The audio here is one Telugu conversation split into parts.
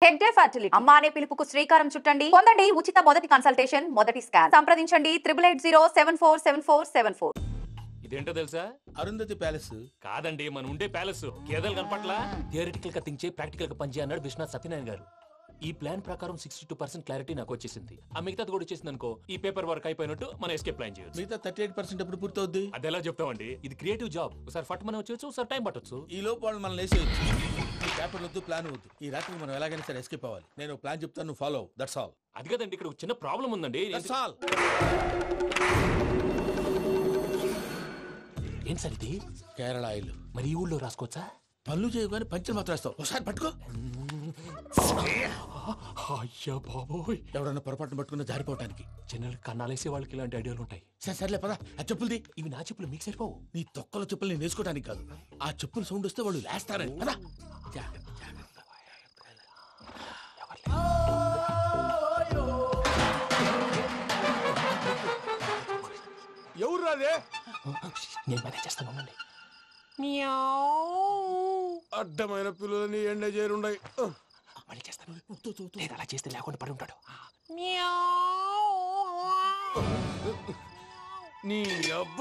హెడ్ డే ఫర్టిలిటీ అమ్మ అనే పిలుపుకు శ్రీకారం చుట్టండి. పొందండి ఉచిత మొదటి కన్సల్టేషన్, మొదటి స్కాన్. సంప్రదించండి 8880747474. ఇదేంటో తెలుసా? అరుంధతి ప్యాలెస్ కాదండి, మనం ఉండే ప్యాలెస్. గేదెలు కనపట్లా? థియరిటికల్ గా థింక్ చేయి, ప్రాక్టికల్ గా పనిచేయి అన్నాడు విశ్వనాథ్ సత్యనారాయణ గారు. ఈ ప్లాన్ ప్రకారం 62% క్లారిటీ నాకు వచ్చేసింది. ఆ మిగతాది కూడా వచ్చేసింది అనుకో, ఈ పేపర్ వర్క్ అయిపోయినట్టు మనం ఎస్కేప్ ప్లాన్ చేయొచ్చు. మిగతా 38% ఎప్పుడు పూర్తవుద్ది? అది ఎలా చెప్తామండి? ఇది క్రియేటివ్ జాబ్. ఒకసారి ఫట్ మనం వచ్చేయచ్చు, ఒకసారి టైం పట్టొచ్చు. ఈ లోపు వాళ్ళు మనం లేసేయచ్చు. ఈ పేపర్ వద్దు, ప్లాన్ వద్దు. ఈ రాత్రి మనం ఎలాగైనా సరే ఎస్కేప్ అవ్వాలి. నేను ప్లాన్ చెప్తాను, నువ్వు ఫాలో. That's all. అది కదండి, ఇక్కడ ఒక చిన్న ప్రాబ్లం ఉందండి. That's all. ఏం సార్ ఇది? కేరళ ఆయిల్. మరి ఈ ఊళ్ళో రాసుకోవచ్చా? పళ్ళు చేయవు కానీ పంచర్ మాత్రం వేస్తావు. ఒకసారి పట్టుకో. అయ్యా బాబోయ్, ఎవడన్నా పొరపాటున పట్టుకున్న జారిపోవటానికి. జనరల్ కన్నాలేసే వాళ్ళకి ఇలాంటి ఐడియాలు ఉంటాయి. సర్లే పదా, ఆ చెప్పులది. ఇవి నా చెప్పులు, మీకు సరిపోవు. నీ తొక్కల చెప్పులు నేను వేసుకోవడానికి కాదు, ఆ చెప్పులు సౌండ్ వస్తే వాళ్ళు లేస్తారని. పదా. ఎవరు రాదే? నేను మేనేజ్ చేస్తాను, ఉండండి. అడ్డమైన పిల్లలని ఎండ చేరుండయి. మళ్ళీ చేస్తాను. లేదు, అలా చేస్తే లేకుండా పడి ఉంటాడు. నీ అబ్బ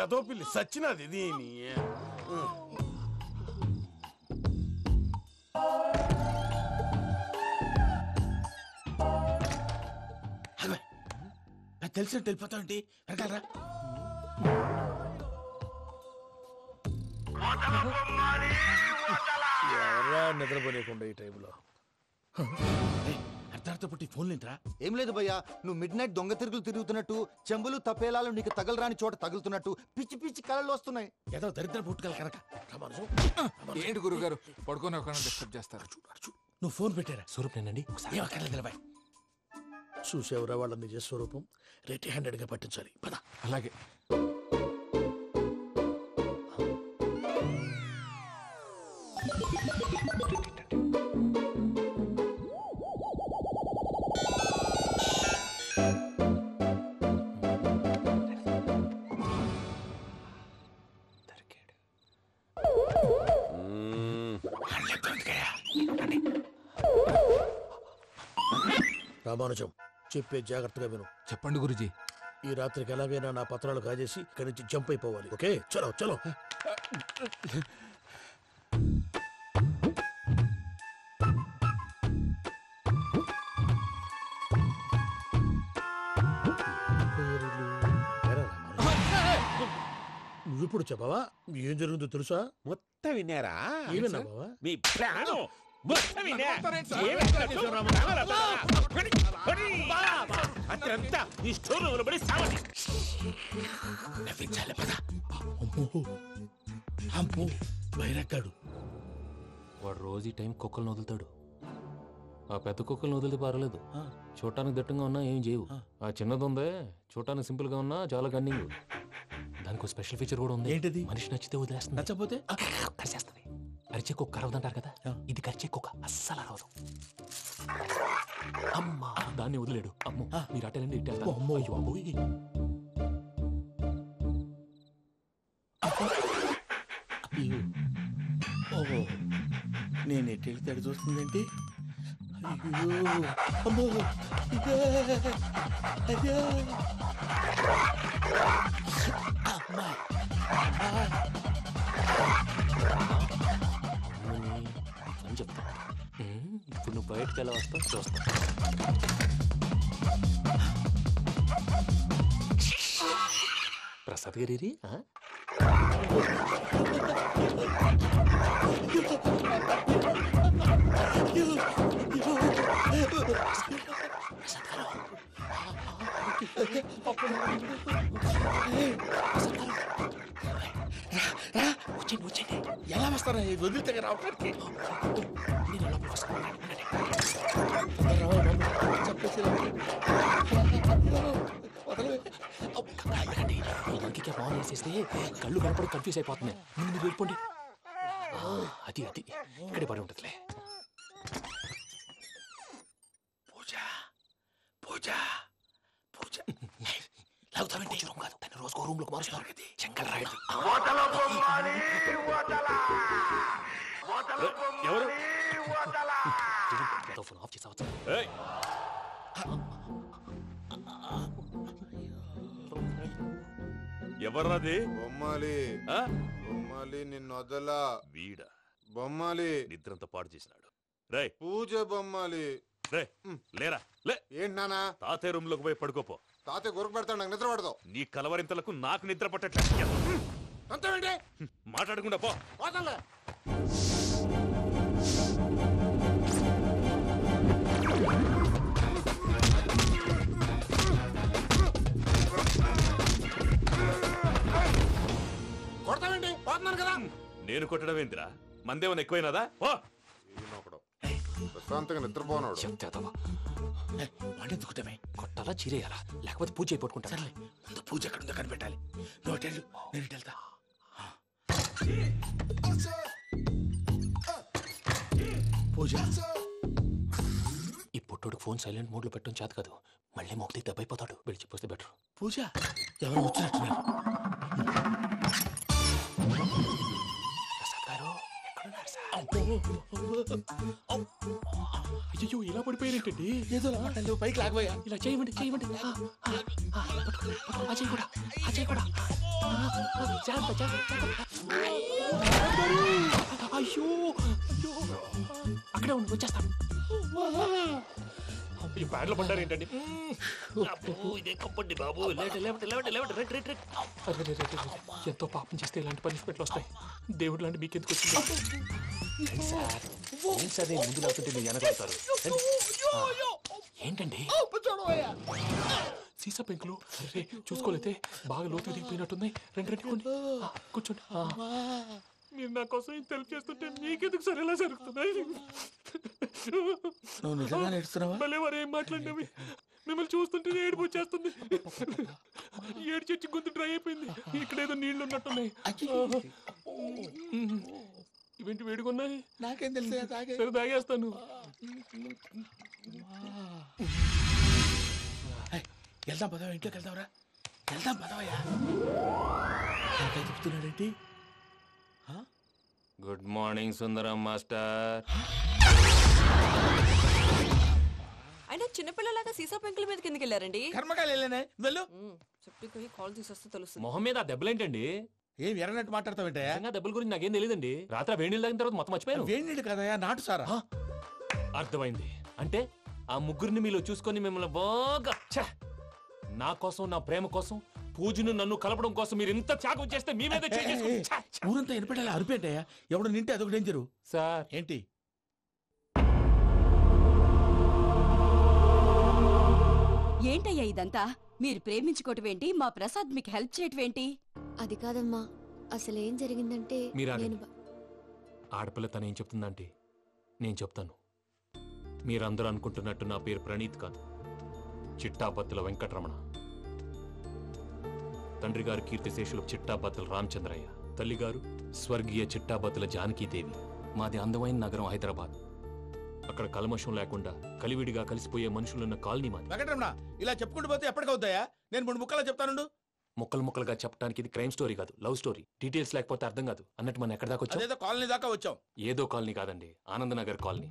ఎదో పిల్లి సచ్చినది దీని. తెలిసినట్టు వెళ్ళిపోతావంటి, వెనకాలరా. ఎవరా నిద్రపోలేకుండా ఈ టైంలో? అర్ధార్థ పుట్టి ఫోన్ లేంట్రా. ఏం లేదు భయ్యా, నువ్వు మిడ్ నైట్ దొంగ తిరుగులు తిరుగుతున్నట్టు, చెంబులు తపేలాలు నీకు తగలరాని చోట తగులుతున్నట్టు పిచ్చి పిచ్చి కళలు వస్తున్నాయి. ఏదో దరిద్ర పుట్టుకల కనుక. ఏంటి గురుగారు పడుకొని ఒక డిస్టర్బ్ చేస్తారు? నువ్వు ఫోన్ పెట్టారా? స్వరూప్ నేనండి. ఒకసారి ఏమక్కర్లేదు నిలబాయ్. చూసేవరా వాళ్ళ నిజ స్వరూపం. రెట్టి హ్యాండెడ్ గా పట్టించాలి. పద. అలాగే. రామానుజం, చెప్పే జాగ్రత్తగా విను. చెప్పండి గురుజీ. ఈ రాత్రికి ఎలాగైనా నా పత్రాలు కాజేసి ఇక్కడి నుంచి జంప్ అయిపోవాలి. ఓకే, చలో చలో. నువ్విప్పుడు చెప్పవా? ఏం జరుగుతుందో తెలుసా? మొత్తం విన్నారా? ఏమన్నా బావా? మీ ప్రాణం మొత్తం విన్నా. అత్యంతా ఈ స్టోర్ రూమ్ పడి సావని. నవ్వించాలి. పద. అమ్మో, వైరక్కాడు. వాడు రోజు ఈ టైం కుక్కలను వదులుతాడు. ఆ పెద్ద కుక్కలను వదిలితే పర్వాలేదు, చూడటానికి దట్టంగా ఉన్నా ఏం చేయవు. ఆ చిన్నది ఉందే, చూడటానికి సింపుల్ గా ఉన్నా చాలా కన్నింగ్. దానికి స్పెషల్ ఫీచర్ కూడా ఉంది. ఏంటిది? మనిషి నచ్చితే వదిలేస్తుంది, నచ్చపోతే కరిచేస్తుంది. అరిచే కుక్క అరవదంటారు కదా, ఇది కరిచే కుక్క అస్సలు అరవదు. అమ్మా, దాన్ని వదిలేడు. అమ్మో, మీరు అటెండి ఇటు వెళ్తారు. అమ్మో. అయ్యో అమ్మోయ్. ఓహో, నేను ఎటు వెళ్తే అటు చూస్తుందేంటి? అయ్యో, అమ్మో, అయ్యో, అమ్మా, అని చెప్తా. ఇప్పుడు నువ్వు బయటకు ఎలా వస్తావు చూస్తా. ప్రసాద్ గారి వచ్చేయండి. ఎలా వస్తారా? వదిలితే రావడానికి నేను లోపలికి వస్తాను. ఇంకే ఫోన్ వేసేస్తే కళ్ళు కనపడి కన్ఫ్యూజ్ అయిపోతున్నాయి. ముందు మీరు వెళ్ళిపోండి. అది అది ఇక్కడే పడి ఉంటుందిలే. పూజ పూజ పూజ లాగుతామంటే రూమ్ కాదు, దాన్ని రోజుకో రూమ్ లోకి మారుస్తున్నారు కదా. చెంకల్ రాయడం. ఎవరు ఫోన్ ఆఫ్ చేసావచ్చు. ఏయ్! ఎవర్రాది బొమ్మాలి ఆ? బొమ్మాలి నిన్ను వదలా వీడా బొమ్మాలి నిద్రంతా పాడు చేసినాడు. రేయ్ పూజ బొమ్మాలి రే లేరా లే. ఏంటి నానా తాతయ్య రూమ్ లోకి పోయి పడుకోపో. తాతయ్య గురకు పెడతాడు నాకు నిద్ర పడతావు నీ కలవరింతలకు నాకు నిద్ర పట్టట్లేదు. అంతేంటి మాట్లాడకుండా పో. పోతాలే కొడతావేంటి పోతున్నాను కదా నేను కొట్టడం ఏంటిరా? మందేమన్నా ఎక్కువైనదా? ఓ ఈయనొకడు. ప్రశాంతంగా నిద్రపోనాడు చెప్తావా? వాడెందుకుంటామే కొట్టాలా చీరేయాలా లేకపోతే పూజ అయిపోట్టుకుంటా. ముందు పూజ ఎక్కడుందో కనిపెట్టాలి. నువ్వు అటు వెళ్ళు, నేను ఇటు వెళ్తా. పూజ ఈ పుట్టోడు ఫోన్ సైలెంట్ మోడ్ లో పెట్టడం చేత కాదు. మళ్ళీ మొక్కి దెబ్బైపోతాడు. వెళ్ళి చెప్పొస్తే బెటర్. పూజ ఎవరు వచ్చినట్టున్నారు. ప్రసాద్ గారు ఎక్కడున్నారు సార్? అయ్యో ఇలా పడిపోయినట్టండి. ఏదో మాట్లాడలేవు, పైకి లాగబోయా. ఇలా చేయమండి చేయమండి. అజయ్ కూడా అజయ్ కూడా జాగ్రత్త జాగ్రత్త. అయ్యో అక్కడే ఉండి వచ్చేస్తాను. ఈ బ్యాడ్లో పడ్డారు ఏంటండి? ఎంతో పాపం చేస్తే ఇలాంటి పనిష్మెంట్లు వస్తాయి. దేవుడు లాంటి మీకెందుకు వచ్చింది? సార్ ముందు లేకుంటే మీరు వెనకాడతారు. ఏంటండి సీసా పెంకులు? అరే చూసుకోలేతే బాగా లోతు దిగిపోయినట్టున్నాయి. రెండు రెండు కూర్చోండి. మీరు నా కోసం ఇంత హెల్ప్ చేస్తుంటే మీకెందుకు సరే ఎలా జరుగుతున్నాయి? నువ్వు నిజంగా నేర్చుతున్నావా? మళ్ళీ వారు ఏం మాట్లాడినవి మిమ్మల్ని చూస్తుంటే ఏడుపు వచ్చేస్తుంది. ఏడు చెట్టు గొంతు డ్రై అయిపోయింది. ఇక్కడ ఏదో నీళ్లు ఉన్నట్టున్నాయి. ఇవేంటి వేడుకున్నాయి? నాకేం తెలుసు, తాగే. సరే తాగేస్తాను. వెళ్దాం పదవా, ఇంట్లోకి వెళ్దాంరా. వెళ్దాం పదవయ్యా. చెప్తున్నాడేంటి? గుడ్ మార్నింగ్ సుందరం మాస్టర్. అయినా చిన్నపిల్లలాగా సీసా పెంకుల మీద కిందకి వెళ్ళారండి. కర్మకాయలు వెళ్ళానే, వెళ్ళు. చెప్పి కాల్ తీసేస్తే తెలుస్తుంది. మొహం మీద ఆ దెబ్బలేంటండి? ఏం ఎర్రనట్టు మాట్లాడతావేంటయ్యా? నిజంగా దెబ్బల గురించి నాకేం తెలియదండి. రాత్రి వేడి నీళ్ళు తాగిన తర్వాత మొత్తం మర్చిపోయాను. వేడి నీళ్ళు కదయ్యా, నాటు సారా. అర్థమైంది. అంటే ఆ ముగ్గురిని మీలో చూసుకొని మిమ్మల్ని బాగా నా కోసం నా ప్రేమ కోసం పూజను నన్ను కలపడం కోసం మీరు ఇంత త్యాగం చేస్తే మీ మీద ఊరంతా వినపడేలా అరిపేంటయ్యా. ఎవడు నింటే అదొక డేంజరు. సార్ ఏంటి? ఏంటయ్యా ఇదంతా? మీరు ప్రేమించుకోవటమేంటి? మా ప్రసాద్ మీకు హెల్ప్ చేయటమేంటి? అది కాదమ్మా, అసలేం జరిగిందంటే మీరు నేను ఆడపిల్ల తను ఏం చెప్తుందంటే నేను చెప్తాను. మీరందరూ అనుకుంటున్నట్టు నా పేరు ప్రణీత్ కాదు, చిట్టాబత్తుల వెంకటరమణ. తండ్రి గారు కీర్తిశేషులు చిట్టాబత్తుల రామచంద్రయ్య, తల్లిగారు స్వర్గీయ చిట్టాబత్తుల జానకీదేవి. మాది అందమైన నగరం హైదరాబాద్. అక్కడ కల్మషం లేకుండా కలివిడిగా కలిసిపోయే మనుషులున్న కాలనీ మాది. వెంకటరమణ, ఇలా చెప్పుకుంటూ పోతే ఎప్పటికవుతాయా? నేను 3 ముక్కలా చెప్తానుండు. ముక్కలు ముక్కలుగా చెప్పడానికి ఇది క్రైమ్ స్టోరీ కాదు, లవ్ స్టోరీ. డీటెయిల్స్ లేకపోతే అర్థం కాదు. అన్నట్టు మనం ఎక్కడ దాకా వచ్చాం? అదేదో కాలనీ దాకా వచ్చాం. ఏదో కాలనీ కాదండి, ఆనందనగర్ కాలనీ.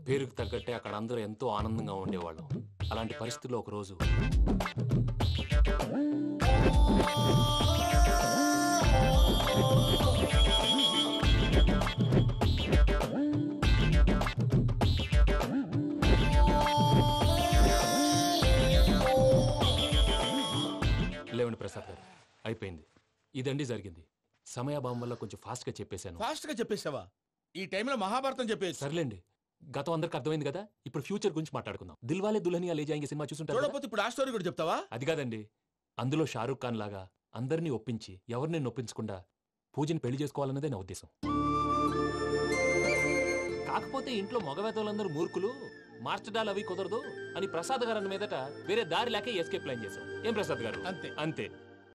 పేరుకు తగ్గట్టే అక్కడ అందరూ ఎంతో ఆనందంగా ఉండేవాళ్ళం. అలాంటి పరిస్థితుల్లో ఒకరోజు లేవండి ప్రసాద్ గారు, అయిపోయింది. ఇదండి జరిగింది. సమయాభావం వల్ల కొంచెం ఫాస్ట్ గా చెప్పేశాను. ఫాస్ట్ గా చెప్పేసావా? ఈ టైంలో మహాభారతం చెప్పేసి. సర్లేండి, గతం అందరికి అర్థమైంది కదా. ఇప్పుడు ఫ్యూచర్ గురించి మాట్లాడుకుందాం. దిల్వాలే దుల్హనియా లే జాయేంగే సినిమా చూసుంటారు కదా? చూడకపోతే ఇప్పుడు ఆ స్టోరీ కూడా చెప్తావా? అది కాదండి, అందులో షారూక్ ఖాన్ లాగా అందరినీ ఒప్పించి ఎవరిని నొప్పించకుండా పూజని పెళ్లి చేసుకోవాలన్నదే నా ఉద్దేశం. కాకపోతే ఇంట్లో మగవేతలందరూ మూర్ఖులు, మార్చడాలు అవి కుదరదు అని ప్రసాద్ గారు అన్న మీదట వేరే దారి లేక ఎస్కేప్ ప్లాన్ చేశాం. ఏం ప్రసాద్ గారు? అంతే. అంతే.